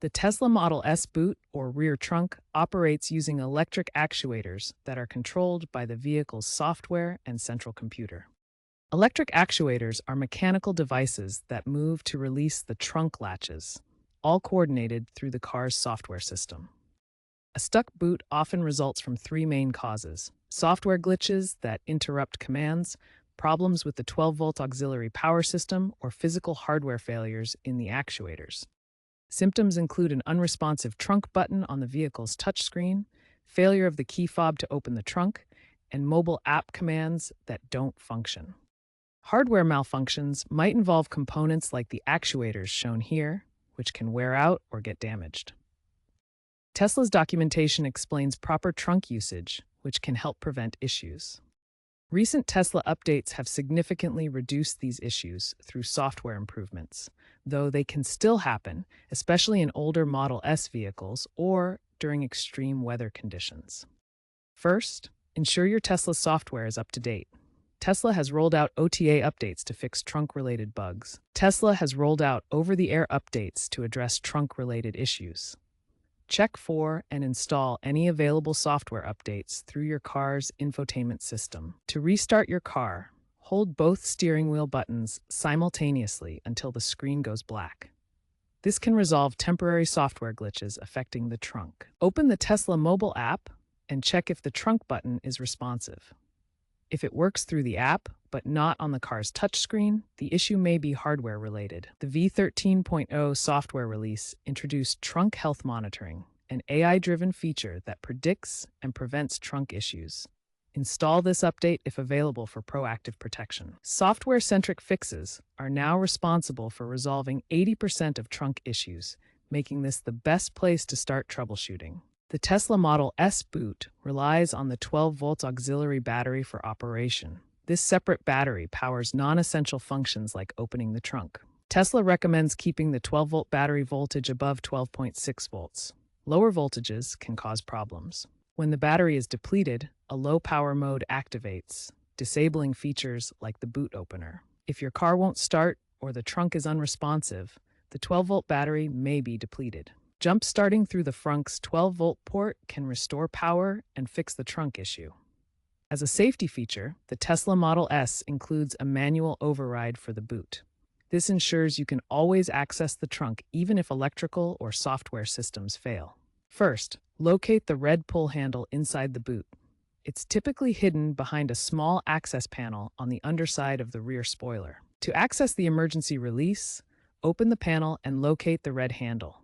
The Tesla Model S boot, or rear trunk, operates using electric actuators that are controlled by the vehicle's software and central computer. Electric actuators are mechanical devices that move to release the trunk latches, all coordinated through the car's software system. A stuck boot often results from three main causes: software glitches that interrupt commands, problems with the 12-volt auxiliary power system, or physical hardware failures in the actuators. Symptoms include an unresponsive trunk button on the vehicle's touchscreen, failure of the key fob to open the trunk, and mobile app commands that don't function. Hardware malfunctions might involve components like the actuators shown here, which can wear out or get damaged. Tesla's documentation explains proper trunk usage, which can help prevent issues. Recent Tesla updates have significantly reduced these issues through software improvements, though they can still happen, especially in older Model S vehicles or during extreme weather conditions. First, ensure your Tesla software is up to date. Tesla has rolled out OTA updates to fix trunk-related bugs. Tesla has rolled out over-the-air updates to address trunk-related issues. Check for and install any available software updates through your car's infotainment system. To restart your car, hold both steering wheel buttons simultaneously until the screen goes black. This can resolve temporary software glitches affecting the trunk. Open the Tesla mobile app and check if the trunk button is responsive. If it works through the app, but not on the car's touchscreen, the issue may be hardware-related. The V13.0 software release introduced trunk health monitoring, an AI-driven feature that predicts and prevents trunk issues. Install this update if available for proactive protection. Software-centric fixes are now responsible for resolving 80% of trunk issues, making this the best place to start troubleshooting. The Tesla Model S boot relies on the 12-volt auxiliary battery for operation. This separate battery powers non-essential functions like opening the trunk. Tesla recommends keeping the 12-volt battery voltage above 12.6 volts. Lower voltages can cause problems. When the battery is depleted, a low-power mode activates, disabling features like the boot opener. If your car won't start or the trunk is unresponsive, the 12-volt battery may be depleted. Jump-starting through the trunk's 12-volt port can restore power and fix the trunk issue. As a safety feature, the Tesla Model S includes a manual override for the boot. This ensures you can always access the trunk even if electrical or software systems fail. First, locate the red pull handle inside the boot. It's typically hidden behind a small access panel on the underside of the rear spoiler. To access the emergency release, open the panel and locate the red handle.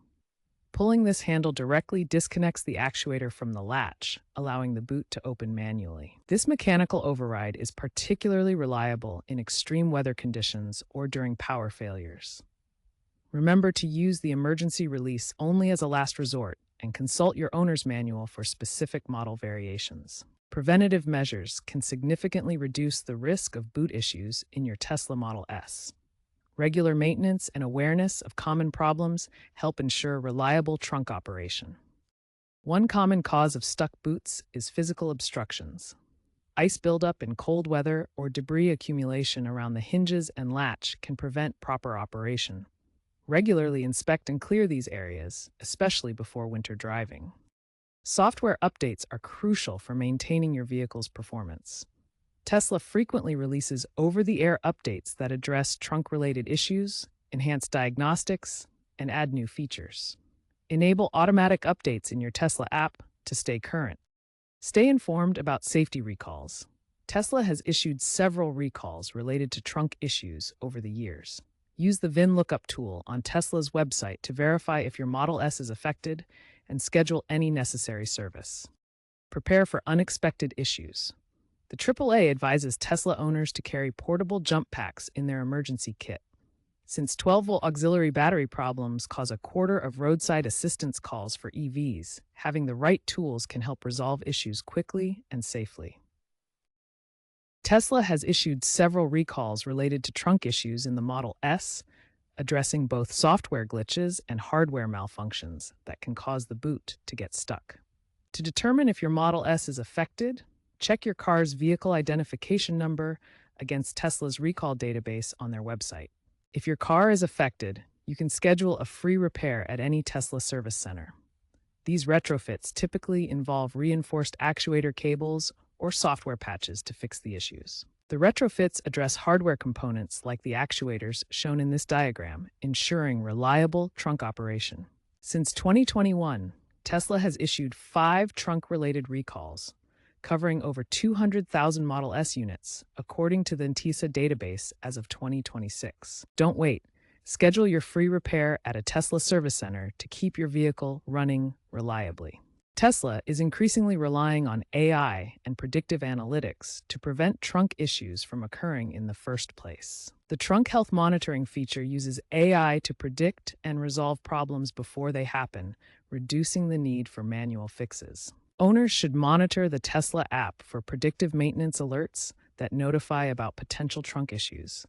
Pulling this handle directly disconnects the actuator from the latch, allowing the boot to open manually. This mechanical override is particularly reliable in extreme weather conditions or during power failures. Remember to use the emergency release only as a last resort and consult your owner's manual for specific model variations. Preventative measures can significantly reduce the risk of boot issues in your Tesla Model S. Regular maintenance and awareness of common problems help ensure reliable trunk operation. One common cause of stuck boots is physical obstructions. Ice buildup in cold weather or debris accumulation around the hinges and latch can prevent proper operation. Regularly inspect and clear these areas, especially before winter driving. Software updates are crucial for maintaining your vehicle's performance. Tesla frequently releases over-the-air updates that address trunk-related issues, enhance diagnostics, and add new features. Enable automatic updates in your Tesla app to stay current. Stay informed about safety recalls. Tesla has issued several recalls related to trunk issues over the years. Use the VIN lookup tool on Tesla's website to verify if your Model S is affected and schedule any necessary service. Prepare for unexpected issues. The AAA advises Tesla owners to carry portable jump packs in their emergency kit. Since 12-volt auxiliary battery problems cause a quarter of roadside assistance calls for EVs, having the right tools can help resolve issues quickly and safely. Tesla has issued several recalls related to trunk issues in the Model S, addressing both software glitches and hardware malfunctions that can cause the boot to get stuck. To determine if your Model S is affected, check your car's vehicle identification number against Tesla's recall database on their website. If your car is affected, You can schedule a free repair at any Tesla service center. These retrofits typically involve reinforced actuator cables or software patches to fix the issues. The retrofits address hardware components like the actuators shown in this diagram, ensuring reliable trunk operation. Since 2021, Tesla has issued 5 trunk-related recalls, covering over 200,000 Model S units, according to the NTISA database as of 2026. Don't wait. Schedule your free repair at a Tesla service center to keep your vehicle running reliably. Tesla is increasingly relying on AI and predictive analytics to prevent trunk issues from occurring in the first place. The trunk health monitoring feature uses AI to predict and resolve problems before they happen, reducing the need for manual fixes. Owners should monitor the Tesla app for predictive maintenance alerts that notify about potential trunk issues.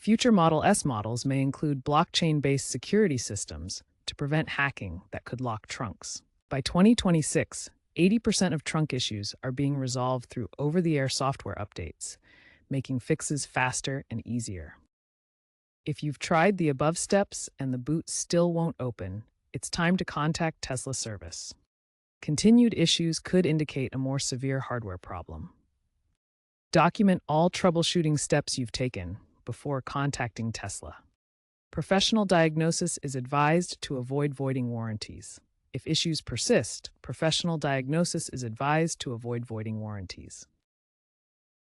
Future Model S models may include blockchain-based security systems to prevent hacking that could lock trunks. By 2026, 80% of trunk issues are being resolved through over-the-air software updates, making fixes faster and easier. If you've tried the above steps and the boot still won't open, it's time to contact Tesla service. Continued issues could indicate a more severe hardware problem. Document all troubleshooting steps you've taken before contacting Tesla. Professional diagnosis is advised to avoid voiding warranties. If issues persist, professional diagnosis is advised to avoid voiding warranties.